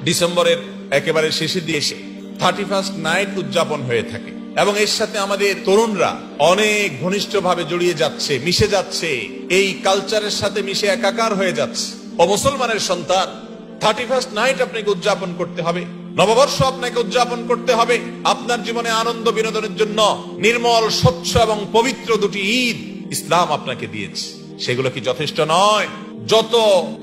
ডিসেম্বরের একেবারে শেষের দিকে এসে 31st নাইট উদযাপন হয়ে থাকে এবং এর সাথে আমাদের তরুণরা অনেক ঘনিষ্ঠভাবে জড়িয়ে যাচ্ছে, মিশে যাচ্ছে, এই কালচারের সাথে মিশে একাকার হয়ে যাচ্ছে। ও মুসলমানের সন্তান, 31st নাইট আপনাকে উদযাপন করতে হবে, নববর্ষ আপনাকে উদযাপন করতে হবে। আপনার জীবনে আনন্দ বিনোদনের জন্য নির্মল, স্বচ্ছ এবং পবিত্র দুটি ঈদ ইসলাম আপনাকে দিয়েছে। সেগুলো কি যথেষ্ট নয়? যত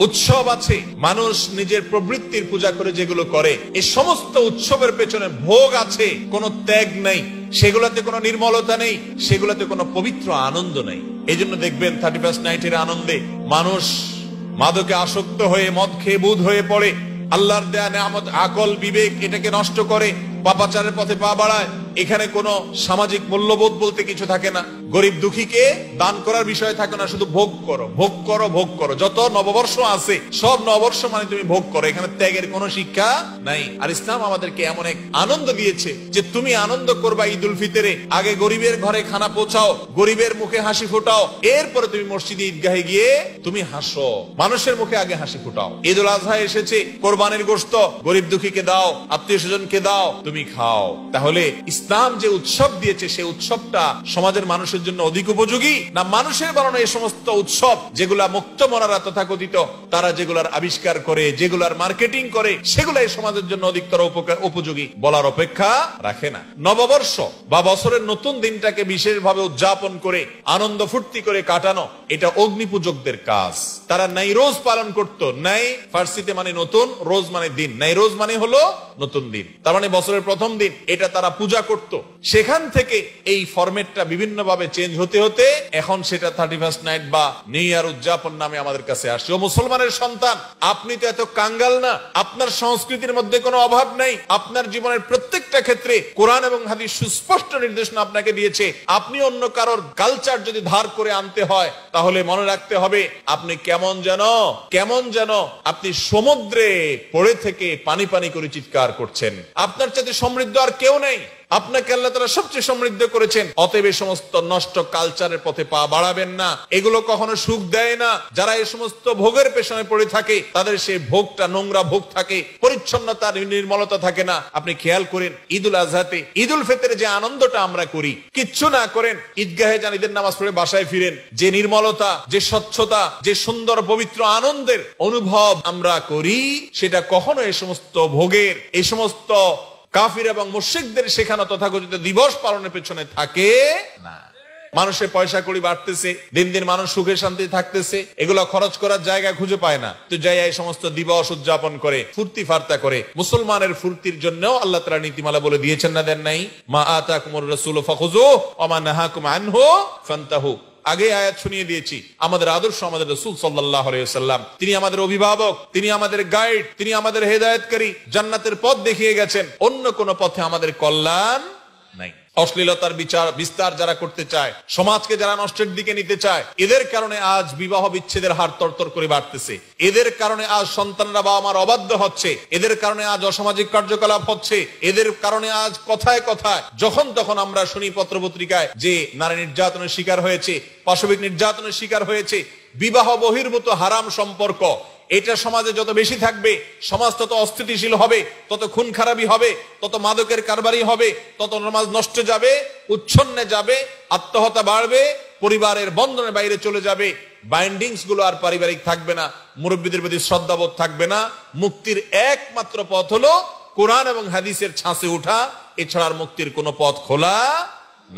উৎসব আছে, মানুষ নিজের প্রবৃত্তির পূজা করে যেগুলো করে, এই সমস্ত উৎসবের পেছনে ভোগ আছে, কোনো ত্যাগ নেই, সেগুলোতে কোনো নির্মলতা নেই, সেগুলোতে কোনো পবিত্র আনন্দ নেই। এই জন্য দেখবেন 31st নাইটের আনন্দে মানুষ মাদকে আসক্ত হয়ে মদ খেয়ে বুধ হয়ে পড়ে, আল্লাহর দেয়া নেয়ামত আকল বিবেক এটাকে নষ্ট করে, পাপাচারের পথে পা বাড়ায়। এখানে কোনো সামাজিক মূল্যবোধ বলতে কিছু থাকে না, গরিব দুঃখীকে দান করার বিষয় থাকে না, শুধু ভোগ করো, ভোগ করো, ভোগ করো। যত নববর্ষ আছে সব নববর্ষ মানে তুমি ভোগ করো, এখানে ত্যাগের কোনো শিক্ষা নাই। আর ইসলাম আমাদেরকে এমন এক আনন্দ দিয়েছে যে তুমি আনন্দ করবা ঈদ উল ফিতরে, আগে গরিবের ঘরে খানা পৌঁছাও, গরিবের মুখে হাসি ফোটাও, এরপরে তুমি মসজিদে ঈদগাহে গিয়ে তুমি হাসো, মানুষের মুখে আগে হাসি ফোটাও। ঈদ উল আজহা এসেছে, কোরবানির গোশত গরিব দুঃখীকে দাও, আত্মীয় স্বজনকে দাও, তুমি খাও। তাহলে ইসলাম যে উৎসব দিয়েছে সেই উৎসবটা সমাজের মানুষের জন্য অধিক উপযোগী না মানুষের বানানো এই সমস্ত উৎসব যেগুলা মুক্ত মনারা তথাকথিত তারা যেগুলার আবিষ্কার করে, যেগুলার মার্কেটিং করে, সেগুলা এই সমাজের জন্য অধিকতর উপযোগী বলার অপেক্ষা রাখে না। নববর্ষ বা বছরের নতুন দিনটাকে বিশেষভাবে উদযাপন করে আনন্দ ফুর্তি করে কাটানো, এটা অগ্নি পূজকদের কাজ। তারা নাইরোজ পালন করত। নাই ফার্সিতে মানে নতুন, রোজ মানে দিন, নাইরোজ মানে হলো নতুন দিন, তার মানে বছরের প্রথম দিন, এটা তারা পূজা করত। সেখান থেকে এই ফরম্যাটটা বিভিন্ন ভাবে চেঞ্জ হতে হতে এখন সেটা 31st নাইট বা নিউ ইয়ার উদযাপন নামে আমাদের কাছে আসছে। ও মুসলমানের সন্তান, আপনি তো এত কাঙ্গাল না, আপনার সংস্কৃতির মধ্যে কোনো অভাব নাই। আপনার জীবনের প্রত্যেকটা ক্ষেত্রে কোরআন এবং হাদিস সুস্পষ্ট নির্দেশনা আপনাকে দিয়েছে। আপনি অন্য কারোর কালচার যদি ধার করে আনতে হয় তাহলে মনে রাখতে হবে আপনি কেমন যেন আপনি সমুদ্রে পড়ে থেকে পানি পানি করে চিৎকার করছেন। আপনার চাইতে সমৃদ্ধ আর কেউ নেই, আপনাকে আল্লাহ তাআলা সবচেয়ে সমৃদ্ধ করেছেন। অতএব এই সমস্ত নষ্ট কালচারের পথে পা বাড়াবেন না, এগুলো কখনো সুখ দেয় না। যারা এই সমস্ত ভোগের পেছনে পড়ে থাকে তাদের সেই ভোগটা নোংরা ভোগ থাকে, পরিচ্ছন্নতা নির্মলতা থাকে না। আপনি খেয়াল করেন ঈদ উল আজহাতে, ঈদ উল ফিতরে যে আনন্দটা আমরা করি, কিচ্ছু না করেন ঈদগাহে যান, ঈদের নামাজ পড়ে বাসায় ফিরেন, যে নির্মলতা, যে স্বচ্ছতা, যে সুন্দর পবিত্র আনন্দের অনুভব আমরা করি, সেটা কখনো এই সমস্ত ভোগের, এই সমস্ত কাফির এবং মুশরিকদের শেখানো তথাকথিত দিবস পালনের পেছনে থাকে না। মানুষের পয়সা কড়ি বাড়তেছে, দিন দিন মানুষ সুখে শান্তি থাকতেছে, এগুলো খরচ করার জায়গা খুঁজে পায় না, তো যাই এই সমস্ত দিবস উদযাপন করে, ফুর্তি ফার্তা করে। মুসলমানের ফুর্তির জন্যও আল্লাহ তাআলা নীতিমালা বলে দিয়েছেন না, দেন নাই? মা আতাকুমুর রাসূলু ফাখুযুহু ওয়া মা নাহাকুম আনহু ফান্তাহু। আগে আয়াত শুনিয়ে দিয়েছি, আমাদের আদর্শ আমাদের রাসূল সাল্লাল্লাহু আলাইহি ওয়াসাল্লাম, তিনি আমাদের অভিভাবক, তিনি আমাদের গাইড, তিনি আমাদের হেদায়েতকারী, জান্নাতের পথ দেখিয়ে গেছেন। অন্য কোন পথে আমাদের কল্যাণ নাই। অশ্লীলতার বিস্তার যারা করতে চায়, সমাজকে যারা নষ্টের দিকে নিতে চায়, এদের কারণে আজ বিবাহ বিচ্ছেদের হার তরতর করে বাড়তেছে, এদের কারণে আজ সন্তানরা বাবা মার অবাধ্য হচ্ছে, এদের কারণে আজ অসামাজিক কার্যকলাপ হচ্ছে, এদের কারণে আজ কথায় কথায় যখন তখন আমরা শুনি পত্র পত্রিকায় যে নারী নির্যাতনের শিকার হয়েছে, পাশবিক নির্যাতনের শিকার হয়েছে। বিবাহ বহির্ভূত হারাম সম্পর্ক, এটা সমাজে যত বেশি থাকবে সমাজ তত অস্থিতিশীল হবে, তত খুন খারাপি হবে, তত মাদকের কারবারি হবে, তত সমাজ নষ্ট যাবে, উচ্ছন্নে যাবে, আত্মহত্যা বাড়বে, পরিবারের বন্ধনের বাইরে চলে যাবে, বাইন্ডিংস গুলো আর পারিবারিক থাকবে না, মুরব্বীদের প্রতি শ্রদ্ধাবোধ থাকবে না। মুক্তির একমাত্র পথ হলো কোরআন এবং হাদিসের ছাঁচে ওঠা, এছাড়া মুক্তির কোনো পথ খোলা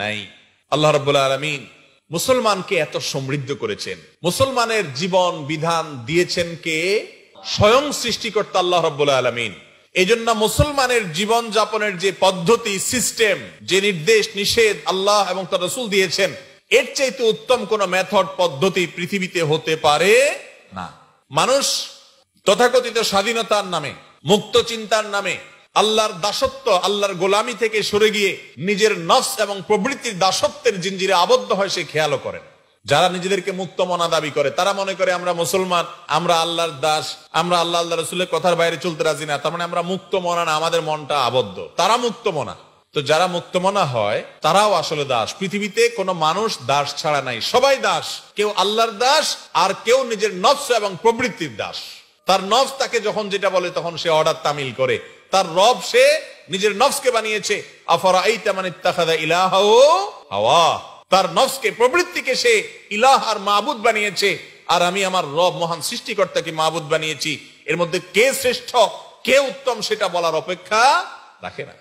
নাই। আল্লাহ রাব্বুল আলামিন মুসলমানকে এত সমৃদ্ধ করেছেন, মুসলমানের জীবন বিধান দিয়েছেন কে? স্বয়ং সৃষ্টিকর্তা আল্লাহ রাব্বুল আলামিন। এই জন্য মুসলমানের জীবন যাপনের যে পদ্ধতি, সিস্টেম, যে নির্দেশ নিষেধ আল্লাহ এবং তার রাসূল দিয়েছেন, এর চাইতে উত্তম কোন মেথড পদ্ধতি পৃথিবীতে হতে পারে না। মানুষ তথাকথিত স্বাধীনতার নামে, মুক্ত চিন্তার নামে আল্লাহর দাসত্ব, আল্লাহর গোলামি থেকে সরে গিয়ে নিজের নফস এবং প্রবৃত্তির দাসত্বের জিঞ্জিরে আবদ্ধ হয়, সে খেয়ালও করেন। যারা নিজেদেরকে মুক্ত মনা দাবি করে তারা মনে করে আমরা মুসলমান, আমরা আল্লাহর দাস, আমরা আল্লাহ আল্লাহ রাসূলের কথার বাইরে চলতে রাজি না, তার মানে আমরা মুক্ত মনা না, আমাদের মনটা আবদ্ধ। তারা মুক্ত মনা। তো যারা মুক্ত মনা হয় তারাও আসলে দাস। পৃথিবীতে কোনো মানুষ দাস ছাড়া নাই, সবাই দাস। কেউ আল্লাহর দাস আর কেউ নিজের নফস এবং প্রবৃত্তির দাস। তার নফস তাকে যখন যেটা বলে তখন সে অর্ডার তামিল করে। তার রব সে নিজের নফসকে বানিয়েছে। আফারাআইতা মান ইত্তাখাযা ইলাহাহু হাওয়া, তার নফসকে, প্রবৃত্তিকে সে ইলাহ আর মাবুদ বানিয়েছে। আর আমি আমার রব মহান সৃষ্টিকর্তাকে মাবুদ বানিয়েছি। এর মধ্যে কে শ্রেষ্ঠ, কে উত্তম সেটা বলার অপেক্ষা রাখে না।